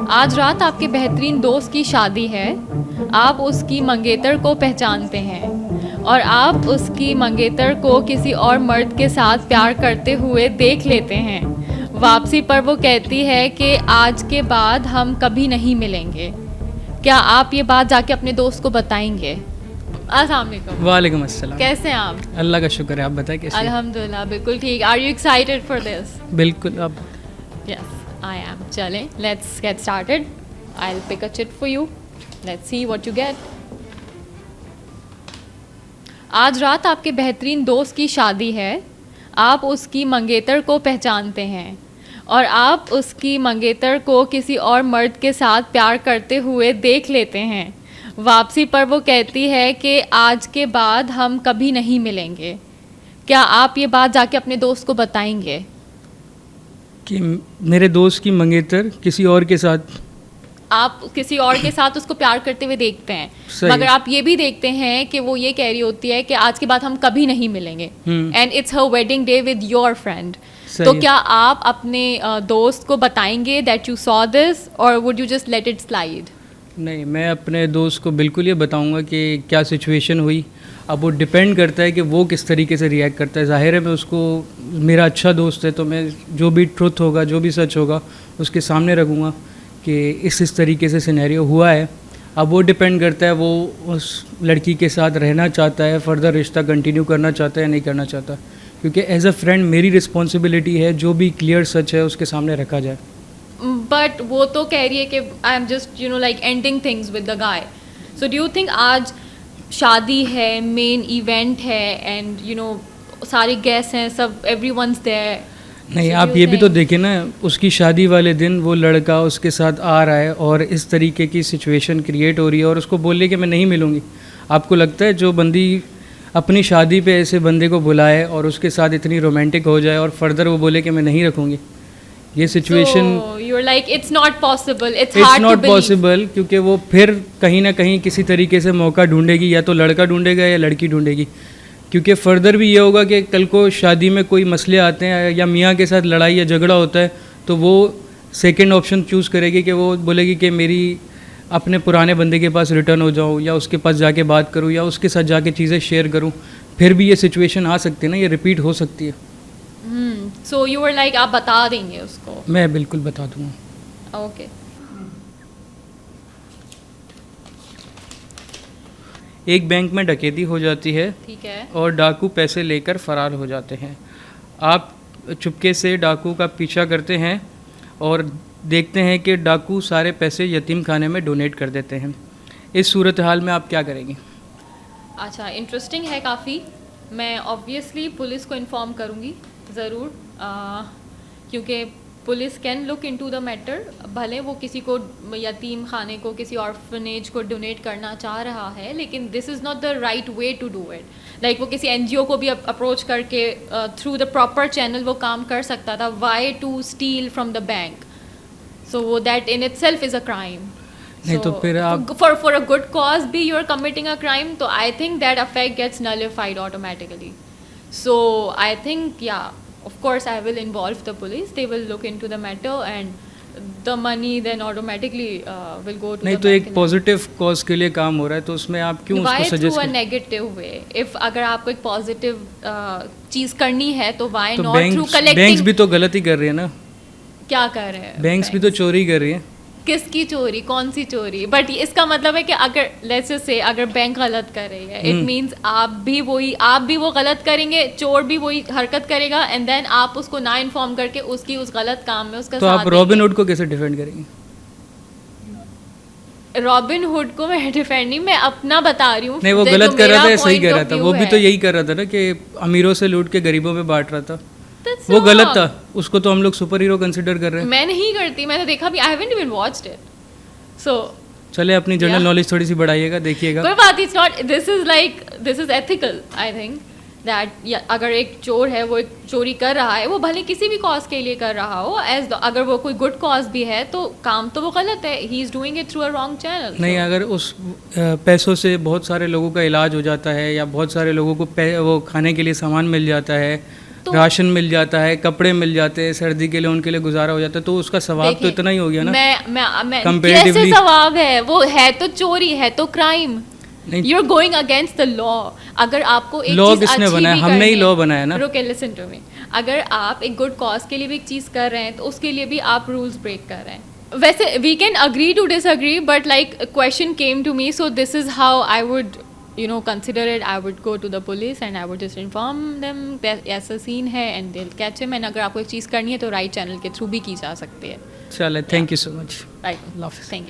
आज रात आपके बेहतरीन दोस्त की शादी है। आप उसकी मंगेतर को पहचानते हैं और आप उसकी मंगेतर को किसी और मर्द के साथ प्यार करते हुए देख लेते हैं। वापसी पर वो कहती है कि आज के बाद हम कभी नहीं मिलेंगे। क्या आप ये बात जाके अपने दोस्त को बताएंगे? अस्सलाम वालेकुम। वालेकुम अस्सलाम। कैसे हैं आप? अल्लाह का शुक्र है, आप बताएं कैसे हैं? अल्हम्दुलिल्लाह बिल्कुल ठीक। Are you excited for this? बिल्कुल। अब Yes, I am. चलें, let's get started. I'll pick a chit for you. Let's see what you get. आज रात आपके बेहतरीन दोस्त की शादी है। आप उसकी मंगेतर को पहचानते हैं और आप उसकी मंगेतर को किसी और मर्द के साथ प्यार करते हुए देख लेते हैं। वापसी पर वो कहती है कि आज के बाद हम कभी नहीं मिलेंगे। क्या आप ये बात जाके अपने दोस्त को बताएंगे? कि मेरे दोस्त की मंगेतर किसी और के साथ, आप किसी और के साथ उसको प्यार करते हुए देखते हैं, सही। मगर आप ये भी देखते हैं कि वो ये कह रही होती है कि आज के बाद हम कभी नहीं मिलेंगे and it's her wedding day with your friend. सही तो है। क्या आप अपने दोस्त को बताएंगे दैट यू सॉ दिस और would you just let it slide? नहीं, मैं अपने दोस्त को बिल्कुल ये बताऊंगा कि क्या सिचुएशन हुई। अब वो डिपेंड करता है कि वो किस तरीके से रिएक्ट करता है। ज़ाहिर है मैं उसको, मेरा अच्छा दोस्त है तो मैं जो भी ट्रुथ होगा, जो भी सच होगा उसके सामने रखूँगा कि इस तरीके से सिनेरियो हुआ है। अब वो डिपेंड करता है वो उस लड़की के साथ रहना चाहता है, फर्दर रिश्ता कंटिन्यू करना चाहता है या नहीं करना चाहता, क्योंकि एज अ फ्रेंड मेरी रिस्पॉन्सिबिलिटी है जो भी क्लियर सच है उसके सामने रखा जाए। बट वो तो कह रही है कि I am just like ending things with the guy. So do you think आज शादी है, मेन इवेंट है एंड सारे गेस्ट हैं, सब एवरीवनस देयर? नहीं, आप ये भी तो देखें ना, उसकी शादी वाले दिन वो लड़का उसके साथ आ रहा है और इस तरीके की सिचुएशन क्रिएट हो रही है और उसको बोल रही है कि मैं नहीं मिलूँगी। आपको लगता है जो बंदी अपनी शादी पे ऐसे बंदे को बुलाए और उसके साथ इतनी रोमांटिक हो जाए और फर्दर वो बोले कि मैं नहीं रखूँगी? ये situation you are like it's not possible, it's it's hard to not believe. Possible, क्योंकि वो फिर कहीं ना कहीं किसी तरीके से मौका ढूंढेगी, या तो लड़का ढूंढेगा या लड़की ढूंढेगी। क्योंकि फर्दर भी ये होगा कि कल को शादी में कोई मसले आते हैं या मियाँ के साथ लड़ाई या झगड़ा होता है तो वो सेकंड ऑप्शन चूज़ करेगी कि वो बोलेगी कि मेरी अपने पुराने बंदे के पास रिटर्न हो जाऊँ या उसके पास जाके बात करूँ या उसके साथ जाके चीज़ें शेयर करूँ। फिर भी ये सिचुएशन आ सकती है ना, ये रिपीट हो सकती है। सो यू आर लाइक आप बता देंगे उसको? मैं बिल्कुल बता दूँगा। ओके। एक बैंक में डकैती हो जाती है ठीक है। और डाकू पैसे लेकर फरार हो जाते हैं। आप चुपके से डाकू का पीछा करते हैं और देखते हैं कि डाकू सारे पैसे यतीम खाने में डोनेट कर देते हैं। इस सूरत हाल में आप क्या करेंगी? अच्छा, इंटरेस्टिंग है काफ़ी। मैं ऑब्वियसली पुलिस को इन्फॉर्म करूँगी ज़रूर, क्योंकि police can look into the matter. भले वो किसी को, यतीम खाने को, किसी ऑर्फनेज को डोनेट करना चाह रहा है, लेकिन this is not the right way to do it. Like वो किसी एनजीओ को भी अप्रोच करके थ्रू द प्रॉपर चैनल वो काम कर सकता था। Why to steal from the bank? So that in itself is a crime. नहीं तो फिर आप for a good cause भी you're committing a crime, तो I think that effect gets nullified automatically. So I think, yeah, of course I will involve the police. They will look into the matter and the money then automatically will go to नहीं the तो bank एक positive cause के लिए काम हो रहा है तो उसमें आप क्यों why उसको through सजेस्ट a करें? negative way? If अगर आपको एक पॉजिटिव चीज़ करनी है तो why तो not through बैंक्स collecting? भी तो गलत ही कर रही है ना। क्या कर रहे हैं बैंक्स भी तो चोरी कर रही है। किसकी चोरी? कौन सी चोरी? बट इसका मतलब है कि अगर लेट्स जस्ट से अगर बैंक गलत कर रही है, इट मींस आप भी वो गलत करेंगे, चोर भी वही हरकत करेगा एंड देन आप उसको ना इन्फॉर्म करके उसकी उस गलत काम में उसका तो साथ आप रॉबिन हुड को कैसे डिफेंड करेंगे? रॉबिन हुड को मैं डिफेंड नहीं, मैं अपना बता रही हूँ। नहीं, वो गलत कर रहा था या सही कर रहा था? वो भी तो यही कर रहा था ना कि अमीरों से लूट के गरीबों में बांट रहा था। वो गलत था, उसको तो हम लोग सुपर हीरो कंसिडर कर रहे हैं। मैं नहीं करती, मैंने देखा भी, I haven't even watched it. So चले अपनी जनरल नॉलेज थोड़ी सी बढ़ाइएगा, देखिएगा। कोई बात, it's not, this is ethical. I think that अगर एक चोर है, वो एक चोरी कर रहा है, वो भले किसी भी कॉज के लिए कर रहा हो, अगर वो कोई गुड कॉज भी है तो काम तो वो गलत है। He is doing it through a wrong channel. नहीं, अगर उस पैसों से बहुत सारे लोगों का इलाज हो जाता है या बहुत सारे लोगों को वो खाने के लिए सामान मिल जाता है, तो राशन मिल जाता है, कपड़े मिल जाते हैं, सर्दी के लिए उनके लिए गुजारा हो जाता है, तो उसका सवाब तो देखिए, इतना ही हो गया ना। मैं Comparatively- कैसे सवाब है वो, है तो चोरी, है तो क्राइम, नहीं। You are going against the law. अगर आपको एक Law चीज किसने अच्छी बनाया? भी हमने ही करनी है- law बनाया ना। रुके, लिसन टू मी। अगर आप एक गुड कॉज के लिए भी एक चीज कर रहे हैं तो उसके लिए भी आप रूल्स ब्रेक कर रहे हैं। वैसे we can agree to disagree, but like question came to me, so this is how I would consider it. I would go to the police and I would just inform them that ऐसा scene है and they'll catch him. and अगर आपको एक चीज़ करनी है तो right channel के through भी की जा सकती है। चले, thank you so much. Right, thank you.